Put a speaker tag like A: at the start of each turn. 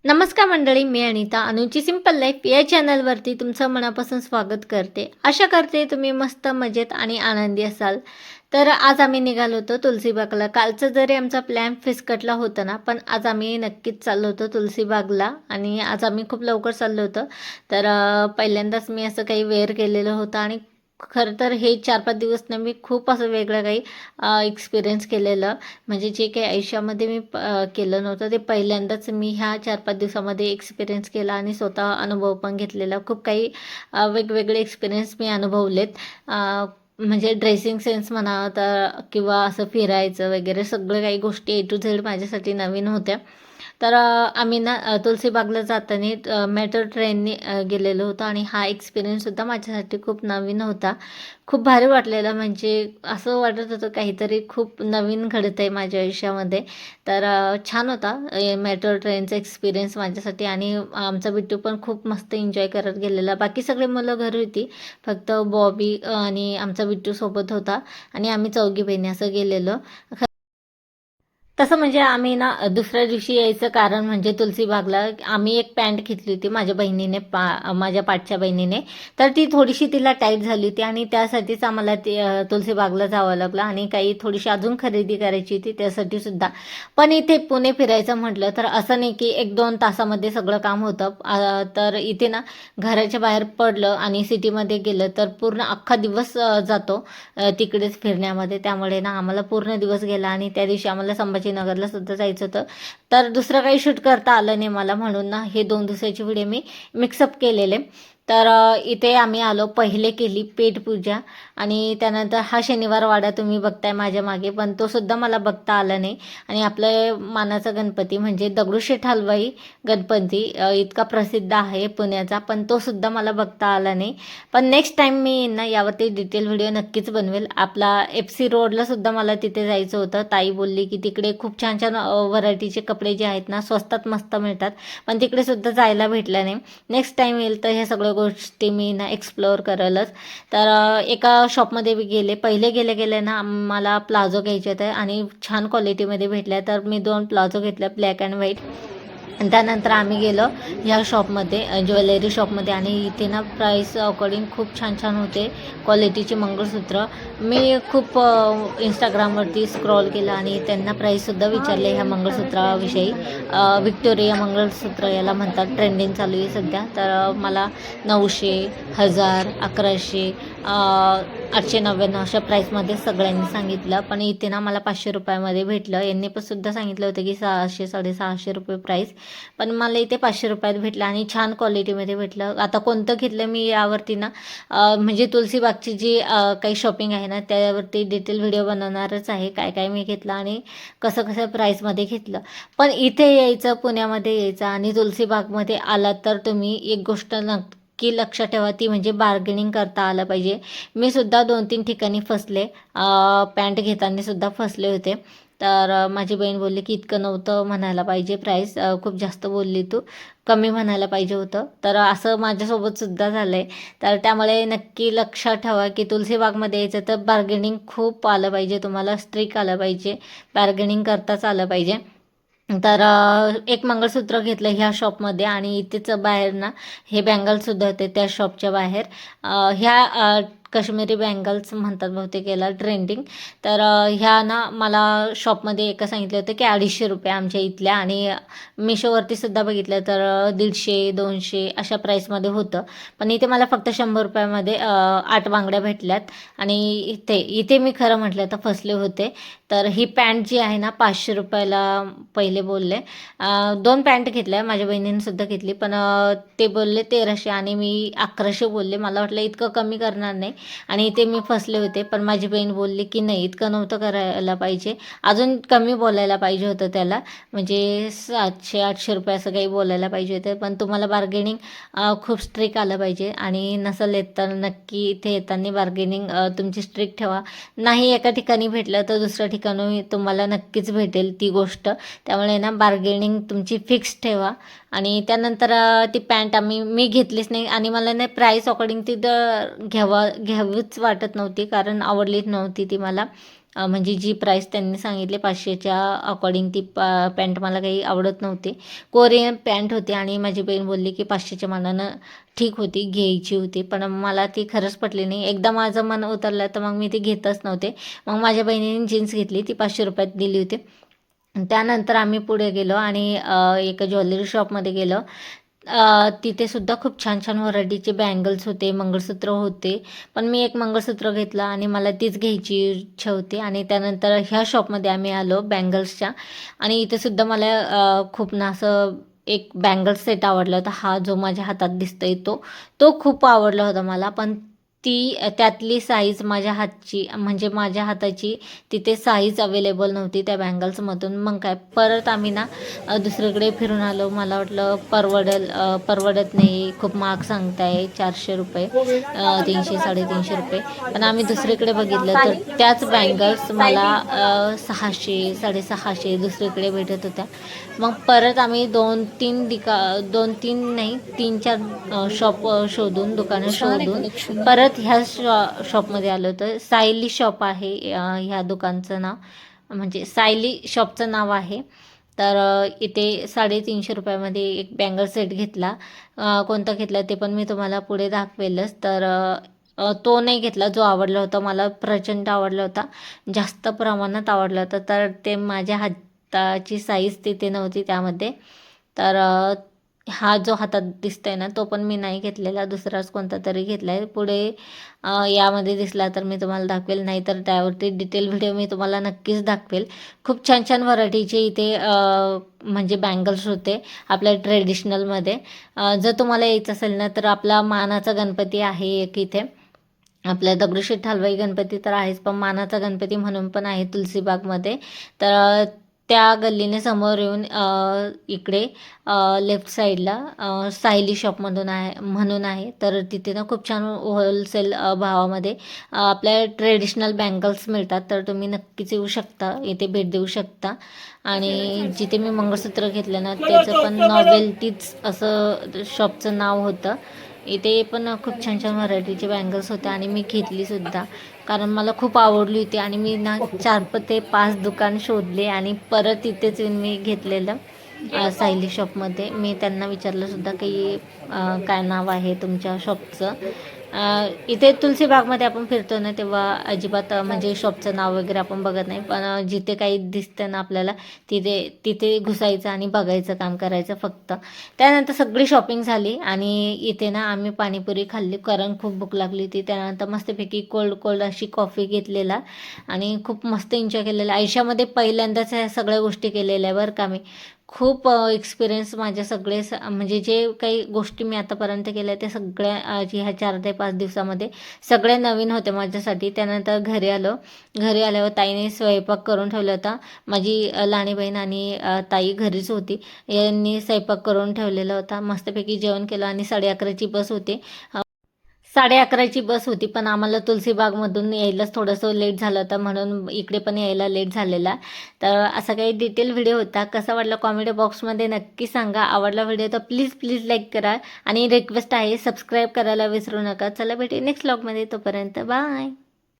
A: नमस्कार मंडळी, मी Anita अनुची simple life या चॅनलवरती तुमचं मनापासून स्वागत करते. आशा करते तुम्ही मस्त मजेत आणि आनंदी असाल. तर आज आम्ही निघालो होतो तुलसीबागला. कालचं जरी आमचा प्लॅन फिसकटला होता ना, पण आज आम्ही नक्कीच चाललो होतो तुलसीबागला आणि आज आम्ही खूप लवकर चाललो होतो. तर पहिल्यांदाच मी असं काही वेअर केलेलं होतं आणि खरं तर हे 4-5 दिवस ना मी खूप असं वेगळं काही एक्सपिरियन्स केलेलं. म्हणजे जे काही आयुष्यामध्ये मी केलं नव्हतं ते पहिल्यांदाच मी ह्या 4-5 दिवसामध्ये एक्सपिरियन्स केला आणि स्वतः अनुभव पण घेतलेला. खूप काही वेगवेगळे एक्सपिरियन्स मी अनुभवलेत. म्हणजे ड्रेसिंग सेन्स म्हणा तर किंवा असं फिरायचं वगैरे सगळं काही गोष्टी A to Z माझ्यासाठी नवीन होत्या. तर आम्ही ना तुलसीबागला जाताना मेट्रो ट्रेनने गेलेलो होतो आणि हा एक्सपिरियन्ससुद्धा माझ्यासाठी खूप नवीन होता. खूप भारी वाटलेलं, म्हणजे असं वाटत होतं काहीतरी खूप नवीन घडत आहे माझ्या आयुष्यामध्ये. तर छान होता मेट्रो ट्रेनचा एक्सपिरियन्स माझ्यासाठी आणि आमचा बिट्टू पण खूप मस्त एन्जॉय करत गेलेला. बाकी सगळे मुलं घरी होती, फक्त बॉबी आणि आमचा बिट्टू सोबत होता आणि आम्ही चौघी बहिणी असं गेलेलो. तसं म्हणजे आम्ही ना दुसऱ्या दिवशी यायचं कारण म्हणजे तुलसीबागला आम्ही एक पॅन्ट घेतली होती माझ्या बहिणीने, माझ्या पाठच्या बहिणीने. तर ती थोडीशी तिला टाईट झाली होती आणि त्यासाठीच आम्हाला ते तुलसीबागला जावं लागलं आणि काही थोडीशी अजून खरेदी करायची होती त्यासाठी सुद्धा. पण इथे पुणे फिरायचं म्हटलं तर असं नाही की 1-2 तासामध्ये सगळं काम होतं. तर इथे ना घराच्या बाहेर पडलं आणि सिटीमध्ये गेलं तर पूर्ण अख्खा दिवस जातो तिकडेच फिरण्यामध्ये. त्यामुळे ना आम्हाला पूर्ण दिवस गेला आणि त्या दिवशी आम्हाला संभाजीनगरला सुद्धा जायचं होतं. तर दुसरं काही शूट करता आलं नाही मला, म्हणून ना हे 2 दिवसाचे व्हिडिओ मी मिक्सअप केलेले. तर इथे आम्ही आलो, पहिले केली पेटपूजा आणि त्यानंतर हा शनिवार वाडा तुम्ही बघताय माझ्या मागे, पण तो सुद्धा मला बघता आला नाही. आणि आपलं मानाचा गणपती म्हणजे दगडूशेठ हलवाई गणपती इतका प्रसिद्ध आहे पुण्याचा, पण तो सुद्धा मला बघता आला नाही. पण नेक्स्ट टाईम मी येईन ना यावरती डिटेल व्हिडिओ नक्कीच बनवेल. आपला FC रोडला सुद्धा मला तिथे जायचं होतं. ताई बोलली की तिकडे खूप छान छान व्हरायटीचे कपडे जे आहेत ना स्वस्तात मस्त मिळतात, पण तिकडे सुद्धा जायला भेटलं नाही. नेक्स्ट टाईम येईल तर ह्या सगळ्या गोष्टी मी ना एक्सप्लोअर करेलच. तर एका शॉपमध्ये मी गेले, पहिले गेले गेले ना मला प्लाझो घ्यायचे होते आणि छान क्वालिटीमध्ये भेटल्या, तर मी 2 प्लाझो घेतले ब्लॅक अँड व्हाईट. आणि त्यानंतर आम्ही गेलो ह्या शॉपमध्ये, ज्वेलरी शॉपमध्ये, आणि इथे ना प्राईस अकॉर्डिंग खूप छान छान होते क्वालिटीचे मंगळसूत्र. मी खूप इंस्टाग्रामवरती स्क्रॉल केलं आणि त्यांना प्राईससुद्धा विचारले ह्या मंगळसूत्राविषयी. व्हिक्टोरिया मंगळसूत्र याला म्हणतात, ट्रेंडिंग चालू आहे सध्या. तर मला 900, 1000, 1100, 899 अशा प्राईसमध्ये सगळ्यांनी सांगितलं. पण इथे ना मला 500 रुपयामध्ये भेटलं. यांनी पण सुद्धा सांगितलं होतं की 600, 650 रुपये प्राईस, पण मला इथे 500 रुपयात भेटलं आणि छान क्वालिटीमध्ये भेटलं. आता कोणतं घेतलं मी यावरती ना म्हणजे तुलसीबागची जी काही शॉपिंग आहे ना त्यावरती डिटेल व्हिडिओ बनवणारच आहे, काय काय मी घेतलं आणि कसं कसं प्राईसमध्ये घेतलं. पण इथे यायचं, पुण्यामध्ये यायचं आणि तुलसीबागमध्ये आलात तर तुम्ही एक गोष्ट नक्की लक्षात ठेवा, ती म्हणजे बार्गेनिंग करता आलं पाहिजे. मी सुद्धा 2-3 ठिकाणी फसले, पॅन्ट घेताना सुद्धा फसले होते. तर माझी बहीण बोलली की इतकं नव्हतं म्हणायला पाहिजे प्राईस, खूप जास्त बोलली तू, कमी म्हणायला पाहिजे होतं. तर असं माझ्यासोबत सुद्धा झालं आहे. तर त्यामुळे नक्की लक्षात ठेवा की तुलसीबागमध्ये यायचं तर बार्गेनिंग खूप आलं पाहिजे, तुम्हाला स्ट्रिक आलं पाहिजे, बार्गेनिंग करताच आलं पाहिजे. तर एक मंगळसूत्र घेतलं ह्या शॉपमध्ये आणि इथेच बाहेर ना हे बँगल्ससुद्धा होते त्या शॉपच्या बाहेर. ह्या काश्मीरी बँगल्स म्हणतात बहुतेक याला, ट्रेंडिंग. तर ह्या ना मला शॉपमध्ये एका सांगितलं होतं की 250 रुपये आमच्या इथल्या, आणि मिशोवरती सुद्धा बघितलं तर 150-200 अशा प्राईसमध्ये होतं. पण इथे मला फक्त 100 रुपयामध्ये 8 बांगड्या भेटल्यात. आणि इथे इथे मी खरं म्हटलं तर फसले होते. तर ही पॅन्ट जी आहे ना 500 रुपयाला पहिले बोलले. 2 पॅन्ट घेतल्या, माझ्या बहिणीने सुद्धा घेतली, पण ते बोलले 1300 आणि मी 1100 बोलले. मला वाटलं इतकं कमी करणार नाही आणि इथे मी फसले होते. पण माझी बहीण बोलली की नाही, इतकं नव्हतं करायला पाहिजे, अजून कमी बोलायला पाहिजे होतं त्याला, म्हणजे 700-800 रुपये असं काही बोलायला पाहिजे होतं. पण तुम्हाला बार्गेनिंग खूप स्ट्रिक आलं पाहिजे आणि नसेल येत तर नक्की इथे येताना बार्गेनिंग तुमची स्ट्रिक ठेवा. नाही एका ठिकाणी भेटलं तर दुसऱ्या ठिकाणी तुम्हाला नक्कीच भेटेल ती गोष्ट. त्यामुळे ना बार्गेनिंग तुमची फिक्स ठेवा. आणि त्यानंतर ती पॅन्ट मी घेतलीच नाही आणि मला नाही प्राईस अकॉर्डिंग ती घ्यावीच वाटत नव्हती, कारण आवडलीच नव्हती ती मला. म्हणजे जी प्राईस त्यांनी सांगितली 500च्या अकॉर्डिंग ती पॅन्ट मला काही आवडत नव्हती. कोरियन पॅन्ट होती आणि माझी बहीण बोलली की 500च्या मानानं ठीक होती, घ्यायची होती. पण मला ती खरंच पटली नाही. एकदा माझं मन उतरलं तर मग मी ती घेतच नव्हते. मग माझ्या बहिणीने जीन्स घेतली, ती 500 रुपयात दिली होती. त्यानंतर आम्ही पुढे गेलो आणि एका ज्वेलरी शॉपमध्ये गेलो. तिथे सुद्धा खूप छान छान व्हरायटीचे बँगल्स होते, मंगळसूत्र होते. पण मी एक मंगळसूत्र घेतलं आणि मला तीच घ्यायची इच्छा होती. आणि त्यानंतर ह्या शॉपमध्ये आम्ही आलो बँगल्सच्या. आणि इथे सुद्धा मला खूप ना असं एक बँगल सेट आवडला होता. हा जो माझ्या हातात दिसतोय तो तो खूप आवडला होता मला. पण त्यातली साईज माझ्या हातची म्हणजे माझ्या हाताची तिथे साईज अवेलेबल नव्हती त्या बँगल्समधून. मग काय परत आम्ही ना दुसरीकडे फिरून आलो. मला वाटलं परवडत नाही, खूप महाग सांगताय 400 रुपये, 300 350 रुपये. पण आम्ही दुसरीकडे बघितलं तर त्याच बँगल्स मला 600 650 दुसरीकडे भेटत होत्या. मग परत आम्ही 2-3 नाही 3-4 शॉप शोधून, दुकानं शोधून परत ह्या शॉपमध्ये आलो. तर सायली शॉप आहे ह्या दुकानचं नाव, म्हणजे सायली शॉपचं नाव आहे. तर इथे 350 रुपयामध्ये एक बँगल सेट घेतला. कोणता घेतला ते पण मी तुम्हाला पुढे दाखवेलच. तर तो नाही घेतला जो आवडला होता मला, प्रचंड आवडला होता, जास्त प्रमाणात आवडला होता. तर ते माझ्या हाताची साईज तिथे नव्हती त्यामध्ये. तर हा जो हातात दिसतोय ना तो पण मी नाही घेतलेला, दुसराच कोणता तरी घेतला आहे. पुढे यामध्ये दिसला तर मी तुम्हाला दाखवेल, नाही तर त्यावरती डिटेल व्हिडिओ मी तुम्हाला नक्कीच दाखवेल. खूप छान छान व्हरायटीचे इथे म्हणजे बँगल्स होते आपल्या ट्रेडिशनलमध्ये. जर तुम्हाला यायचं असेल ना तर आपला मानाचा गणपती आहे एक इथे. आपल्या दगडूशेठ हलवाई गणपती तर आहेच, पण मानाचा गणपती म्हणून पण आहे तुलसीबागमध्ये. तर त्या गल्लीने समोर येऊन इकडे लेफ्ट साईडला सायली शॉपमधून आहे म्हणून आहे. तर तिथे ना खूप छान होलसेल भावामध्ये आपल्या ट्रेडिशनल बँगल्स मिळतात. तर तुम्ही नक्कीच येऊ शकता, इथे भेट देऊ शकता. आणि जिथे मी मंगळसूत्र घेतलं ना त्याचं पण नॉवेल्टीज असं शॉपचं नाव होतं. इथे पण खूप छान छान व्हरायटीचे बँगल्स होते आणि मी घेतलीसुद्धा, कारण मला खूप आवडली होती. आणि मी ना 4 ते 5 दुकान शोधले आणि परत इथेच येऊन मी घेतलेलं सायली शॉपमध्ये. मी त्यांना विचारलंसुद्धा की काय नाव आहे तुमच्या शॉपचं. इथे तुलसीबागमध्ये आपण फिरतो ना तेव्हा अजिबात म्हणजे शॉपचं नाव वगैरे आपण बघत नाही, पण जिथे काही दिसतं ना आपल्याला तिथे तिथे घुसायचं आणि बघायचं काम करायचं फक्त. त्यानंतर सगळी शॉपिंग झाली आणि इथे ना आम्ही पाणीपुरी खाल्ली, कारण खूप भूक लागली होती. त्यानंतर मस्तपैकी कोल्ड अशी कॉफी घेतलेला आणि खूप मस्त एन्जॉय केलेला. आयुष्यामध्ये पहिल्यांदाच ह्या सगळ्या गोष्टी केलेल्या आहे बरं का मी. खूप एक्सपिरियन्स माझे सगळे म्हणजे जे काही गोष्टी मी आतापर्यंत केल्या त्या सगळ्या ह्या 4 ते 5 दिवसामध्ये सगळ्या नवीन होत्या माझ्यासाठी. त्यानंतर घरी आलो. घरी आल्यावर ताईने स्वयंपाक करून ठेवला होता. माझी लहानी बहीण आणि ताई घरीच होती. यांनी स्वयंपाक करून ठेवलेला होता. मस्तपैकी जेवण केलं आणि 11:30ची बस होती. 11:30ची बस होती, पण आम्हाला तुलसीबागमधून यायलाच थोडंसं लेट झालं होतं, म्हणून इकडे पण यायला लेट झालेला. तर असा काही डिटेल व्हिडिओ होता. कसा वाटला कॉमेंट बॉक्समध्ये नक्की सांगा. आवडला व्हिडिओ तर प्लीज लाईक करा आणि रिक्वेस्ट आहे सबस्क्राईब करायला विसरू नका. चला भेटू नेक्स्ट व्लॉगमध्ये, तोपर्यंत बाय.